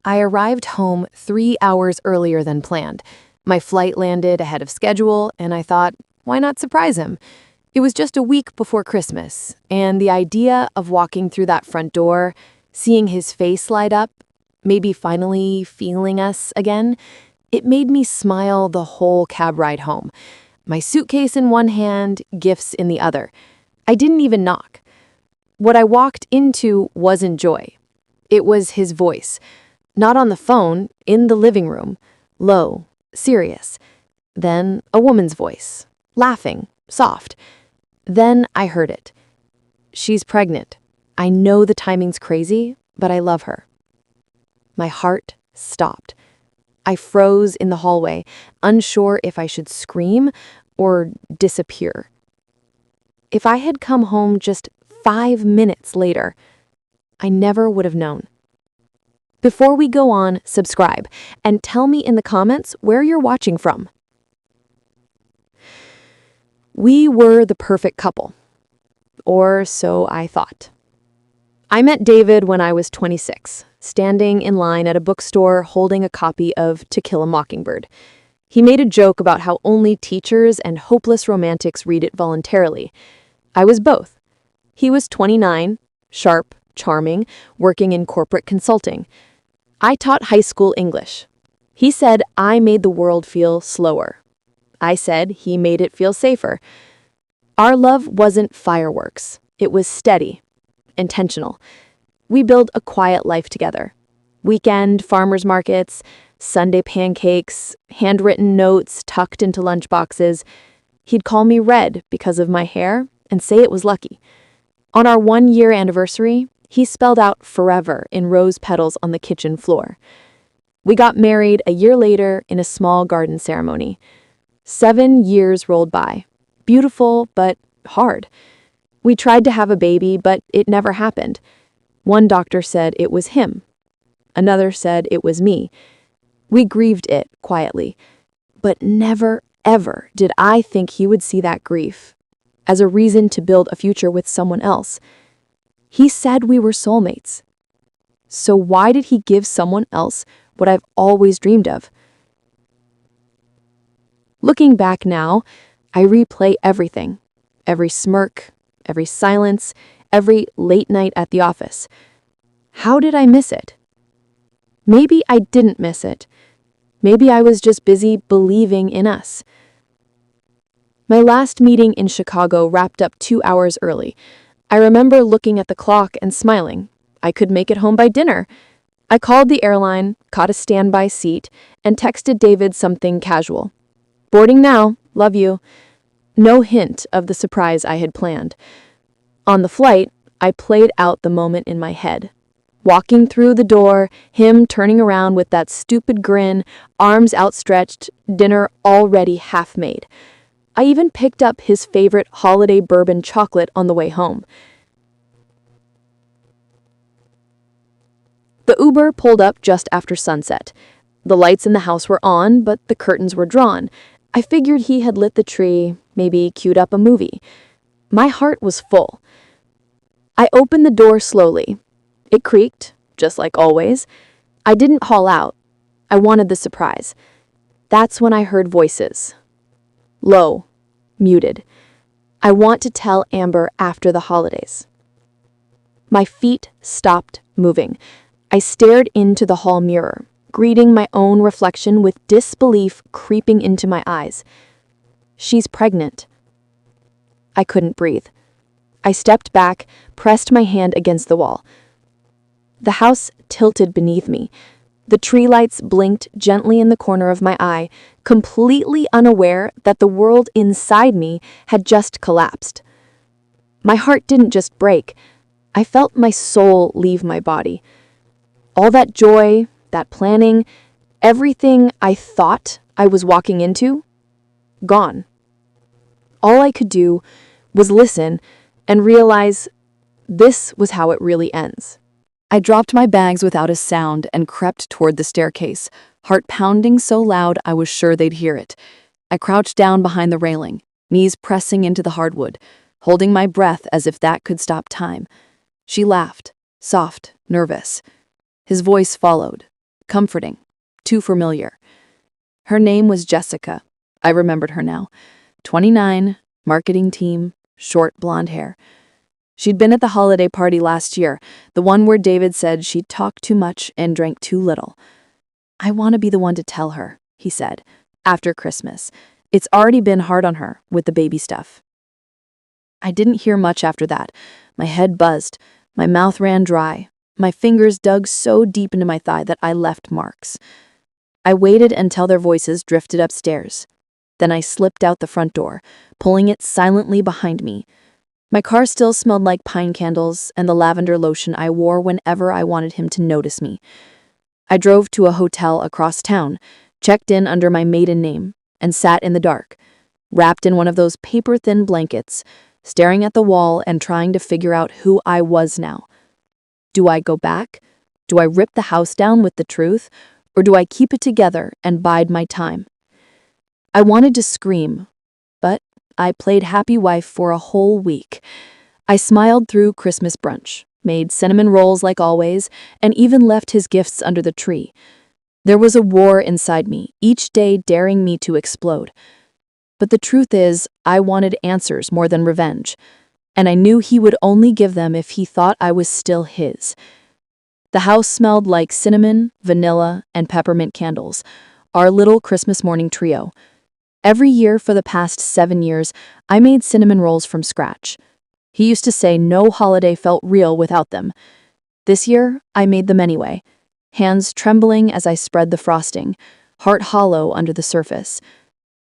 I arrived home 3 hours earlier than planned. My flight landed ahead of schedule, and I thought, why not surprise him? It was just a week before Christmas, and the idea of walking through that front door, seeing his face light up, maybe finally feeling us again, it made me smile the whole cab ride home. My suitcase in one hand, gifts in the other. I didn't even knock. What I walked into wasn't joy. It was his voice. Not on the phone, in the living room. Low, serious. Then a woman's voice. Laughing, soft. Then I heard it. She's pregnant. I know the timing's crazy, but I love her. My heart stopped. I froze in the hallway, unsure if I should scream or disappear. If I had come home just 5 minutes later, I never would have known. Before we go on, subscribe and tell me in the comments where you're watching from. We were the perfect couple, or so I thought. I met David when I was 26, standing in line at a bookstore holding a copy of To Kill a Mockingbird. He made a joke about how only teachers and hopeless romantics read it voluntarily. I was both. He was 29, sharp, charming, working in corporate consulting. I taught high school English. He said I made the world feel slower. I said he made it feel safer. Our love wasn't fireworks. It was steady, intentional. We built a quiet life together. Weekend farmers markets, Sunday pancakes, handwritten notes tucked into lunchboxes. He'd call me Red because of my hair and say it was lucky. On our 1-year anniversary, he spelled out forever in rose petals on the kitchen floor. We got married a year later in a small garden ceremony. 7 years rolled by. Beautiful, but hard. We tried to have a baby, but it never happened. One doctor said it was him. Another said it was me. We grieved it quietly. But never, ever did I think he would see that grief as a reason to build a future with someone else. He said we were soulmates. So why did he give someone else what I've always dreamed of? Looking back now, I replay everything. Every smirk, every silence, every late night at the office. How did I miss it? Maybe I didn't miss it. Maybe I was just busy believing in us. My last meeting in Chicago wrapped up 2 hours early. I remember looking at the clock and smiling. I could make it home by dinner. I called the airline, caught a standby seat, and texted David something casual. Boarding now, love you. No hint of the surprise I had planned. On the flight, I played out the moment in my head. Walking through the door, him turning around with that stupid grin, arms outstretched, dinner already half made. I even picked up his favorite holiday bourbon chocolate on the way home. The Uber pulled up just after sunset. The lights in the house were on, but the curtains were drawn. I figured he had lit the tree, maybe queued up a movie. My heart was full. I opened the door slowly. It creaked, just like always. I didn't haul out. I wanted the surprise. That's when I heard voices. Low, muted. I want to tell Amber after the holidays. My feet stopped moving. I stared into the hall mirror, greeting my own reflection with disbelief creeping into my eyes. She's pregnant. I couldn't breathe. I stepped back, pressed my hand against the wall. The house tilted beneath me. The tree lights blinked gently in the corner of my eye, completely unaware that the world inside me had just collapsed. My heart didn't just break. I felt my soul leave my body. All that joy, that planning, everything I thought I was walking into, gone. All I could do was listen and realize this was how it really ends. I dropped my bags without a sound and crept toward the staircase, heart pounding so loud I was sure they'd hear it. I crouched down behind the railing, knees pressing into the hardwood, holding my breath as if that could stop time. She laughed, soft, nervous. His voice followed. comforting, too familiar. Her name was Jessica. I remembered her now. 29, marketing team, short blonde hair. She'd been at the holiday party last year, the one where David said she talked too much and drank too little. I want to be the one to tell her, he said, after Christmas. It's already been hard on her with the baby stuff. I didn't hear much after that. My head buzzed. My mouth ran dry. My fingers dug so deep into my thigh that I left marks. I waited until their voices drifted upstairs. Then I slipped out the front door, pulling it silently behind me. My car still smelled like pine candles and the lavender lotion I wore whenever I wanted him to notice me. I drove to a hotel across town, checked in under my maiden name, and sat in the dark, wrapped in one of those paper-thin blankets, staring at the wall and trying to figure out who I was now. Do I go back? Do I rip the house down with the truth? Or do I keep it together and bide my time? I wanted to scream, but I played happy wife for a whole week. I smiled through Christmas brunch, made cinnamon rolls like always, and even left his gifts under the tree. There was a war inside me, each day daring me to explode. But the truth is, I wanted answers more than revenge, and I knew he would only give them if he thought I was still his. The house smelled like cinnamon, vanilla, and peppermint candles, our little Christmas morning trio. Every year for the past 7 years, I made cinnamon rolls from scratch. He used to say no holiday felt real without them. This year, I made them anyway, hands trembling as I spread the frosting, heart hollow under the surface.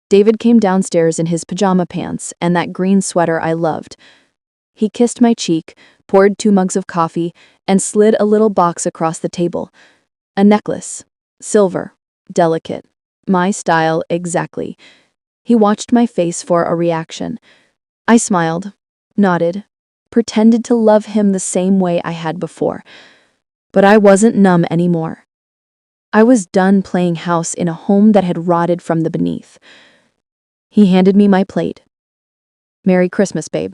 David came downstairs in his pajama pants and that green sweater I loved. He kissed my cheek, poured 2 mugs of coffee, and slid a little box across the table. A necklace. Silver. Delicate. My style exactly. He watched my face for a reaction. I smiled, nodded, pretended to love him the same way I had before. But I wasn't numb anymore. I was done playing house in a home that had rotted from the beneath. He handed me my plate. "Merry Christmas, babe,"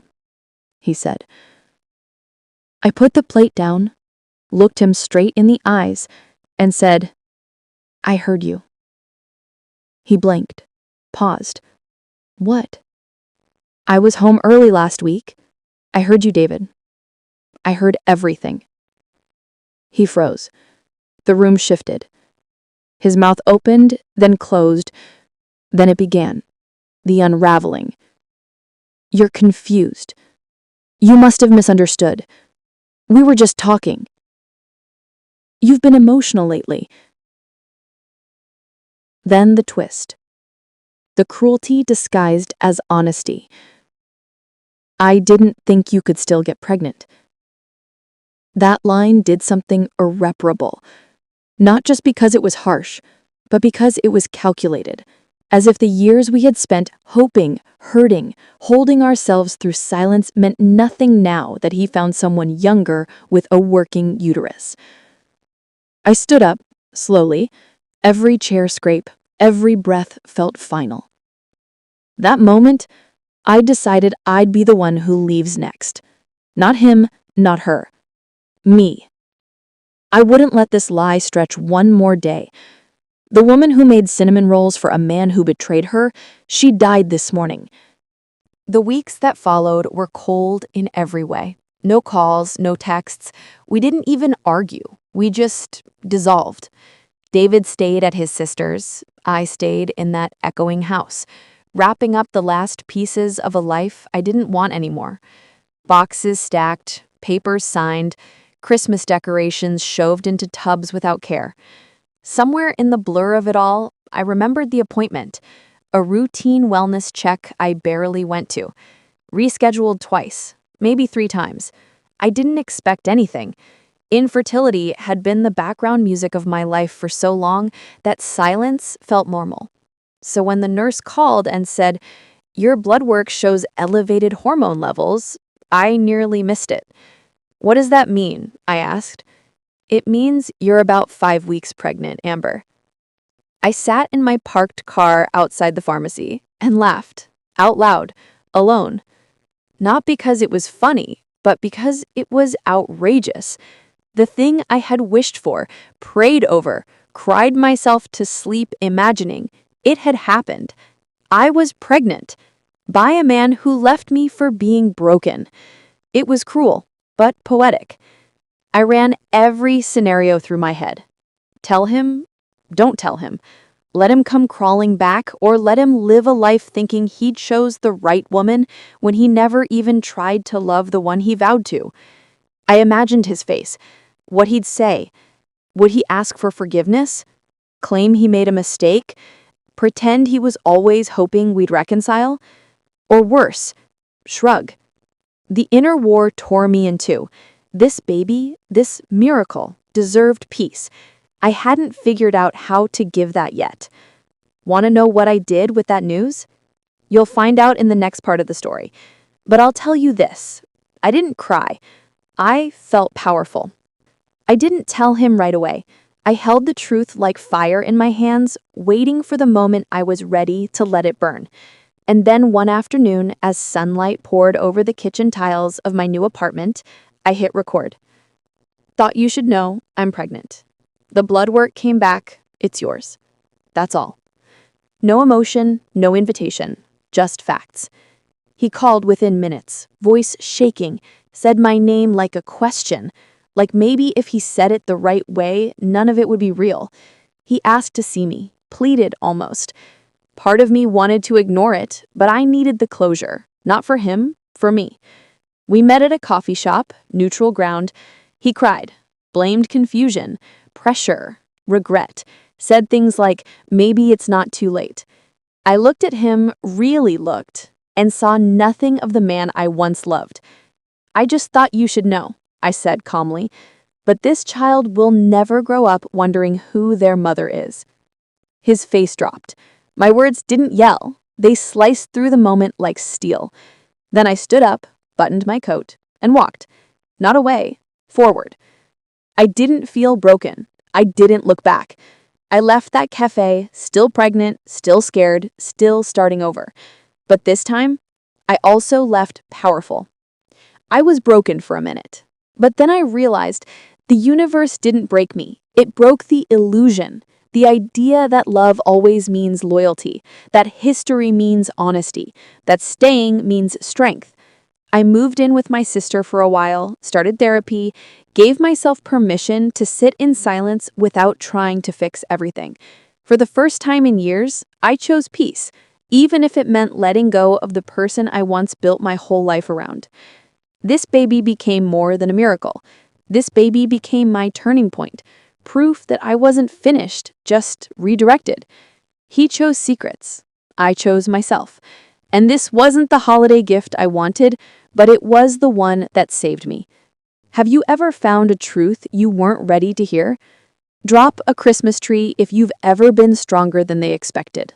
he said. I put the plate down, looked him straight in the eyes, and said, "I heard you." He blinked, paused. "What?" "I was home early last week. I heard you, David. I heard everything." He froze. The room shifted. His mouth opened, then closed. Then it began. The unraveling. "You're confused. You must have misunderstood. We were just talking. You've been emotional lately." Then the twist. The cruelty disguised as honesty. "I didn't think you could still get pregnant." That line did something irreparable. Not just because it was harsh, but because it was calculated. As if the years we had spent hoping, hurting, holding ourselves through silence meant nothing now that he found someone younger with a working uterus. I stood up, slowly. Every chair scrape, every breath felt final. That moment, I decided I'd be the one who leaves next. Not him, not her. Me. I wouldn't let this lie stretch one more day. The woman who made cinnamon rolls for a man who betrayed her, she died this morning. The weeks that followed were cold in every way. No calls, no texts. We didn't even argue. We just dissolved. David stayed at his sister's. I stayed in that echoing house, wrapping up the last pieces of a life I didn't want anymore. Boxes stacked, papers signed, Christmas decorations shoved into tubs without care. Somewhere in the blur of it all, I remembered the appointment, a routine wellness check I barely went to, rescheduled twice, maybe 3 times. I didn't expect anything. Infertility had been the background music of my life for so long that silence felt normal. So when the nurse called and said, "Your blood work shows elevated hormone levels," I nearly missed it. "What does that mean?" I asked. "It means you're about 5 weeks pregnant, Amber." I sat in my parked car outside the pharmacy and laughed, out loud, alone. Not because it was funny, but because it was outrageous. The thing I had wished for, prayed over, cried myself to sleep imagining. It had happened. I was pregnant by a man who left me for being broken. It was cruel, but poetic. I ran every scenario through my head. Tell him, don't tell him. Let him come crawling back, or let him live a life thinking he chose the right woman when he never even tried to love the one he vowed to. I imagined his face, what he'd say. Would he ask for forgiveness? Claim he made a mistake? Pretend he was always hoping we'd reconcile? Or worse, shrug. The inner war tore me in two. This baby, this miracle, deserved peace. I hadn't figured out how to give that yet. Want to know what I did with that news? You'll find out in the next part of the story. But I'll tell you this. I didn't cry. I felt powerful. I didn't tell him right away. I held the truth like fire in my hands, waiting for the moment I was ready to let it burn. And then one afternoon, as sunlight poured over the kitchen tiles of my new apartment, I hit record. Thought you should know, I'm pregnant. The blood work came back, it's yours. That's all. No emotion, no invitation, just facts. He called within minutes, voice shaking, said my name like a question, like maybe if he said it the right way, none of it would be real. He asked to see me, pleaded almost. Part of me wanted to ignore it, but I needed the closure, not for him, for me. We met at a coffee shop, neutral ground. He cried, blamed confusion, pressure, regret, said things like, maybe it's not too late. I looked at him, really looked, and saw nothing of the man I once loved. I just thought you should know, I said calmly, but this child will never grow up wondering who their mother is. His face dropped. My words didn't yell. They sliced through the moment like steel. Then I stood up, buttoned my coat, and walked. Not away, forward. I didn't feel broken. I didn't look back. I left that cafe, still pregnant, still scared, still starting over. But this time, I also left powerful. I was broken for a minute. But then I realized the universe didn't break me. It broke the illusion. The idea that love always means loyalty, that history means honesty, that staying means strength. I moved in with my sister for a while, started therapy, gave myself permission to sit in silence without trying to fix everything. For the first time in years, I chose peace, even if it meant letting go of the person I once built my whole life around. This baby became more than a miracle. This baby became my turning point. Proof that I wasn't finished, just redirected. He chose secrets. I chose myself. And this wasn't the holiday gift I wanted, but it was the one that saved me. Have you ever found a truth you weren't ready to hear? Drop a Christmas tree if you've ever been stronger than they expected.